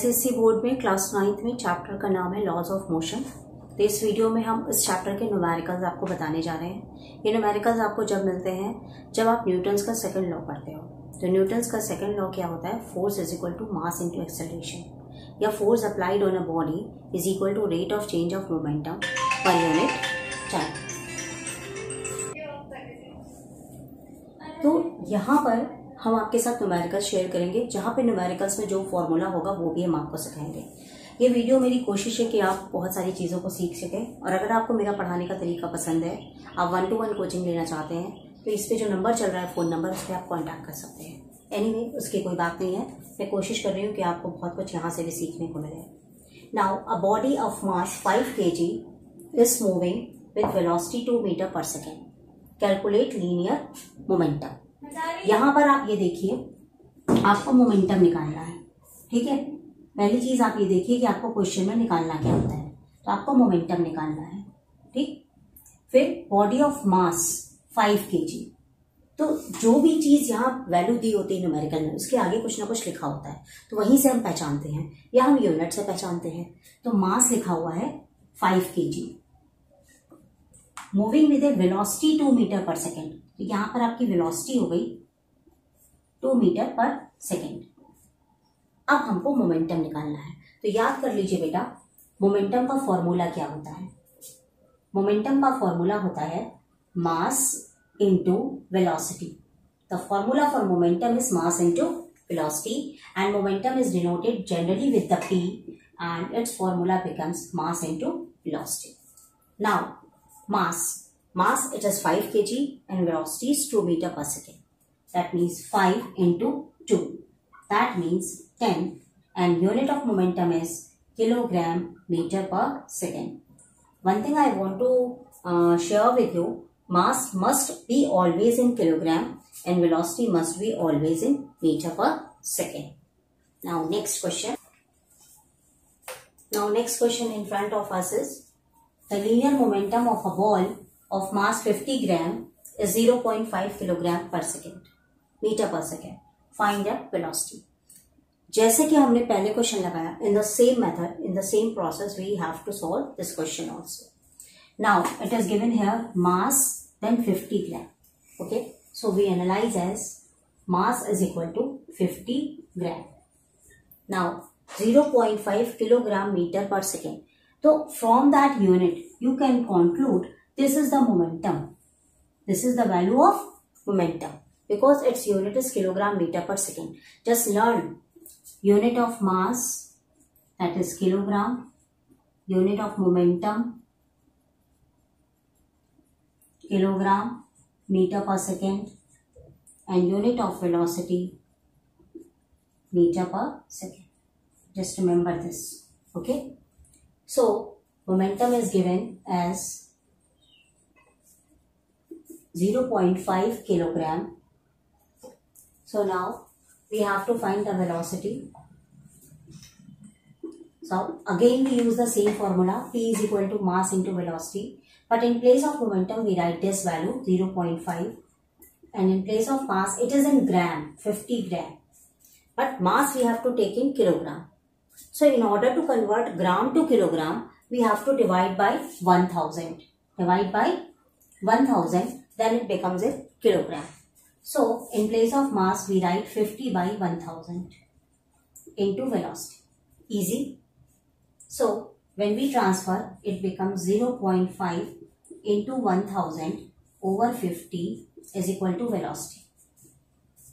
ICSE board में class 9th में chapter का नाम है लॉज ऑफ मोशन। तो इस वीडियो में हम इस चैप्टर के न्यूमेरिकल्स आपको बताने जा रहे हैं। ये न्यूमेरिकल्स आपको जब मिलते हैं जब आप न्यूटन्स का सेकंड लॉ पढ़ते हो। तो न्यूटन्स का सेकंड लॉ क्या होता है? Force is equal to mass into acceleration, या force applied on a body is equal to rate of change of momentum per unit time. तो यहाँ पर हम आपके साथ न्यूमेरिकल्स शेयर करेंगे, जहाँ पे न्यूमेरिकल्स में जो फॉर्मूला होगा वो भी हम आपको सिखाएंगे। ये वीडियो मेरी कोशिश है कि आप बहुत सारी चीज़ों को सीख सकें, और अगर आपको मेरा पढ़ाने का तरीका पसंद है, आप 1-to-1 कोचिंग लेना चाहते हैं, तो इस पे जो नंबर चल रहा है फ़ोन नंबर, उस पर आप कॉन्टैक्ट कर सकते हैं। एनीवे, उसकी कोई बात नहीं है। मैं कोशिश कर रही हूँ कि आपको बहुत कुछ यहाँ से भी सीखने को मिले। Now a body of mass 5 kg is moving with velocity 2 metre per second. Calculate linear momentum. यहाँ पर आप ये देखिए, आपको मोमेंटम निकालना है, ठीक है। पहली चीज आप ये देखिए कि आपको क्वेश्चन में निकालना क्या होता है, तो आपको मोमेंटम निकालना है, ठीक। फिर बॉडी ऑफ मास 5 kg। तो जो भी चीज यहाँ वैल्यू दी होती है न्यूमेरिकल में, उसके आगे कुछ ना कुछ लिखा होता है, तो वहीं से हम पहचानते हैं, या हम यूनिट से पहचानते हैं। तो मास लिखा हुआ है 5 kg, moving with a velocity 2 metre per second. तो यहां पर आपकी वेलोसिटी हो गई 2 मीटर पर सेकेंड। अब हमको मोमेंटम निकालना है। तो याद कर लीजिए बेटा, मोमेंटम का फॉर्मूला क्या होता है? मोमेंटम का फॉर्मूला होता है mass into velocity. The formula for momentum is mass into velocity, and momentum is denoted generally with the p, and its formula becomes mass into velocity. Now mass it is 5 kg and velocity is 2 meter per second. That means 5 into 2, that means 10, and unit of momentum is kilogram meter per second. One thing I want to share with you, mass must be always in kilogram and velocity must be always in meter per second. Now next question in front of us is the linear momentum of a ball of mass 50 gram is 0.5 kilogram per second, meter per second. Find the velocity. जैसे कि हमने पहले question लगाया, in the same method, in the same process, we have to solve this question also. Now it is given here mass then 50 gram. Okay, so we analyze as mass is equal to 50 gram. Now 0.5 kilogram meter per second. So from that unit you can conclude this is the momentum. This is the value of momentum because its unit is kilogram meter per second. Just learn unit of mass, that is kilogram, unit of momentum kilogram meter per second, and unit of velocity meter per second. Just remember this. Okay, so momentum is given as 0.5 kilogram. So now we have to find the velocity. So again we use the same formula, P is equal to mass into velocity, but in place of momentum we write this value 0.5, and in place of mass it is in gram, 50 gram, but mass we have to take in kilogram. So in order to convert gram to kilogram, we have to divide by 1000. Divide by 1000, then it becomes a kilogram. So in place of mass, we write 50 by 1000 into velocity. Easy. So when we transfer, it becomes 0.5 into 1000 over 50 is equal to velocity.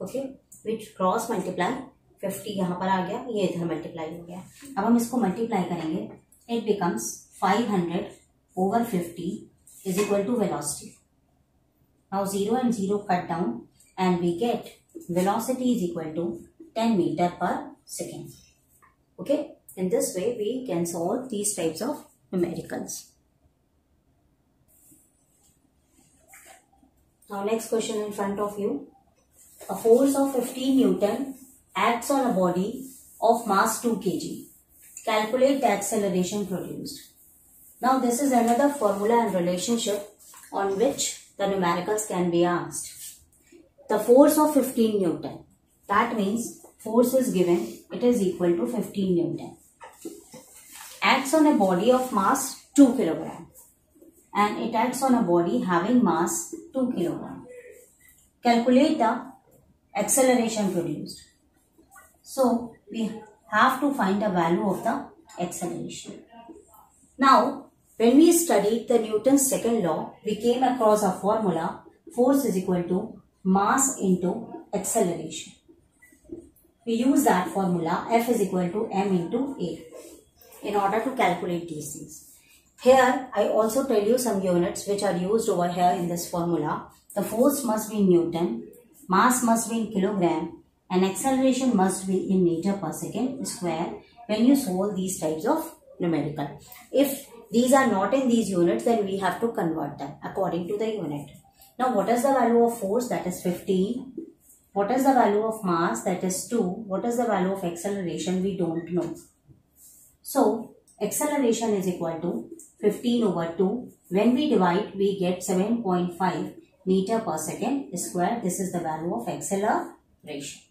Okay, which cross multiply. 50 यहाँ पर आ गया, ये इधर multiply हो गया। अब हम इसको मल्टीप्लाई करेंगे, it becomes 500 over 50 is equal to velocity. Now 0 and 0 cut down and we get velocity is equal to 10 meter per second. Okay, in this way we can solve these types of numericals. Now next question in front of you. A force of 15 Newton acts on a body of mass 2 kg. Calculate the acceleration produced. Now this is another formula and relationship on which the numericals can be asked. The force of 15 Newton. That means force is given it is equal to 15 Newton. Acts on a body of mass 2 kilogram and it acts on a body having mass 2 kilogram. Calculate the acceleration produced. So we have to find the value of the acceleration. Now, when we studied the Newton's second law, we came across a formula: force is equal to mass into acceleration. We use that formula, F is equal to m into A, in order to calculate these things. Here, I also tell you some units which are used over here in this formula. The force must be in Newton, mass must be in kilogram, and acceleration must be in meter per second square when you solve these types of numerical. If these are not in these units, then we have to convert them according to the unit. Now, what is the value of force? That is 15. What is the value of mass? That is 2. What is the value of acceleration? We don't know. So, acceleration is equal to 15 over 2. When we divide, we get 7.5 meter per second square. This is the value of acceleration.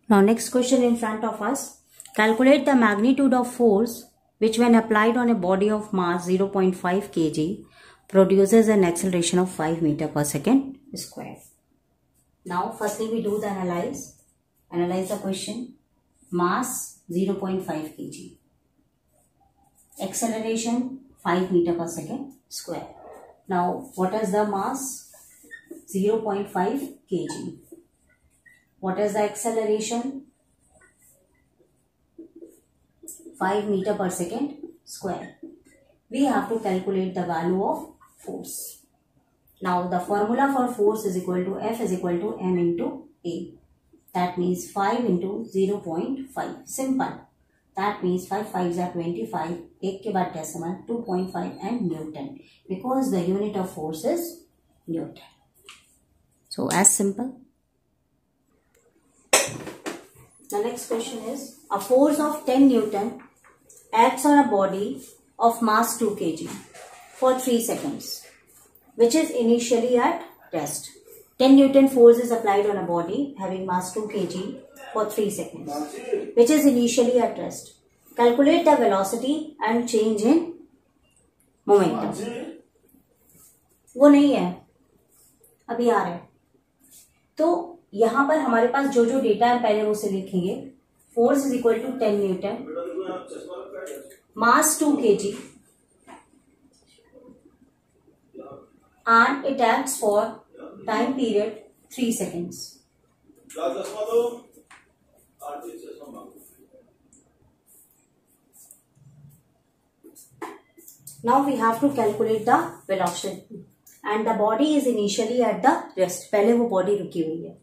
Now, next question in front of us. Calculate the magnitude of force which, when applied on a body of mass 0.5 kg, produces an acceleration of 5 meter per second square. Now, firstly we do the analyze the question. Mass 0.5 kg. Acceleration 5 meter per second square. Now, what is the mass? 0.5 kg. What is the acceleration? 5 meter per second square. We have to calculate the value of force. Now, the formula for force is equal to F is equal to m into A. That means 5 into 0.5. Simple. That means 5 5s are 25. 1 के बाद decimal 2.5 and Newton. Because the unit of force is Newton. So, as simple. The next question is, a force of 10 Newton acts on a body of mass 2 kg for 3 seconds, which is initially at rest. 10 Newton force is applied on a body having mass 2 kg for 3 seconds, which is initially at rest. Calculate the velocity and change in momentum. वो नहीं है, अभी आ रहा है. तो यहाँ पर हमारे पास जो जो डेटा है पहले वो से लिखेंगे. Force is equal to 10 newton, mass 2 kg, and it acts for time period 3 seconds. Now we have to calculate the velocity and the body is initially at the rest. पहले वो बॉडी रुकी हुई है.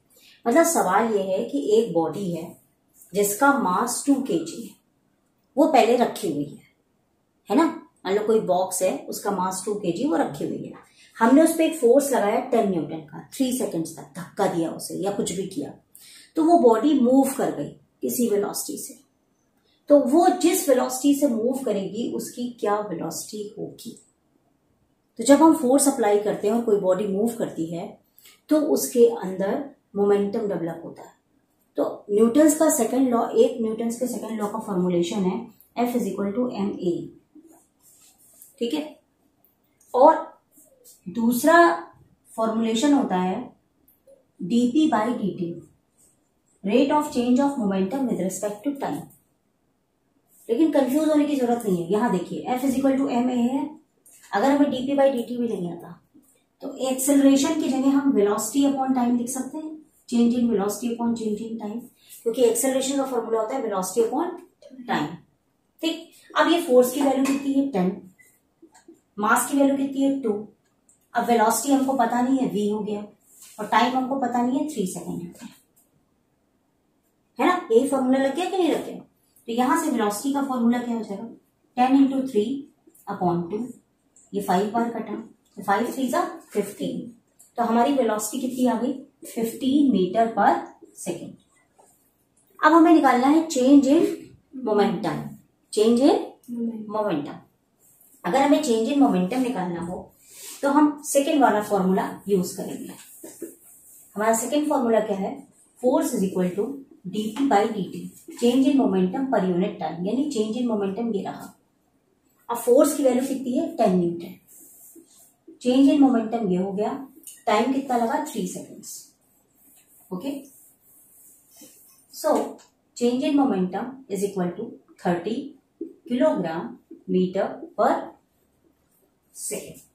मतलब सवाल ये है कि एक बॉडी है जिसका मास 2 kg है, वो पहले रखी हुई है ना. मान लो कोई बॉक्स है, उसका मास 2 kg वो रखी हुई है. हमने उस पर एक फोर्स लगाया 10 न्यूटन का, 3 सेकेंड्स तक धक्का दिया उसे या कुछ भी किया, तो वो बॉडी मूव कर गई किसी वेलोसिटी से. तो वो जिस वेलोसिटी से मूव करेगी उसकी क्या वेलोसिटी होगी. तो जब हम फोर्स अप्लाई करते हैं और कोई बॉडी मूव करती है तो उसके अंदर मोमेंटम डेवलप होता है. तो न्यूटन्स का सेकंड लॉ, एक न्यूटन्स के सेकंड लॉ का फॉर्मुलेशन है F is equal to m a. ठीक है. और दूसरा फॉर्मुलेशन होता है dp by dt, rate of change of momentum with respect to time. लेकिन कंफ्यूज होने की जरूरत नहीं है. यहां देखिए F is equal to m a है. अगर हमें dp बाई dt भी नहीं आता तो एक्सेलरेशन की जगह हम वेलोसिटी अपॉन टाइम लिख सकते हैं, change in velocity upon change in time, क्योंकि एक्सेलरेशन का फॉर्मूला होता है वेलोसिटी अपॉन टाइम. ठीक. अब ये फोर्स की वैल्यू कितनी है 10, मास की वैल्यू कितनी है 2. अब वेलोसिटी हमको पता नहीं है, v हो गया, और टाइम हमको पता नहीं है 3 सेकेंड है ना. यही फॉर्मूला लग गया कि नहीं लग गया. तो यहां से वेलोसिटी का फॉर्मूला क्या हो जाएगा 10 इंटू 3 अपॉन 2. ये 5 बार कटा, 5 3 जा 15. तो हमारी वेलोसिटी कितनी आ गई 15 मीटर पर सेकेंड. अब हमें निकालना है change in momentum. Change in momentum. अगर हमें चेंज इन मोमेंटम निकालना हो तो हम सेकेंड वाला फॉर्मूला यूज करेंगे. हमारा सेकेंड फॉर्मूला क्या है, force is equal to dt by dt, change in momentum per unit time, यानी चेंज इन मोमेंटम ये रहा। अब फोर्स की वैल्यू कितनी है, 10 न्यूटन, चेंज इन मोमेंटम ये हो गया, टाइम कितना लगा, 3 seconds. Okay, so change in momentum is equal to 30 kilogram metre per second.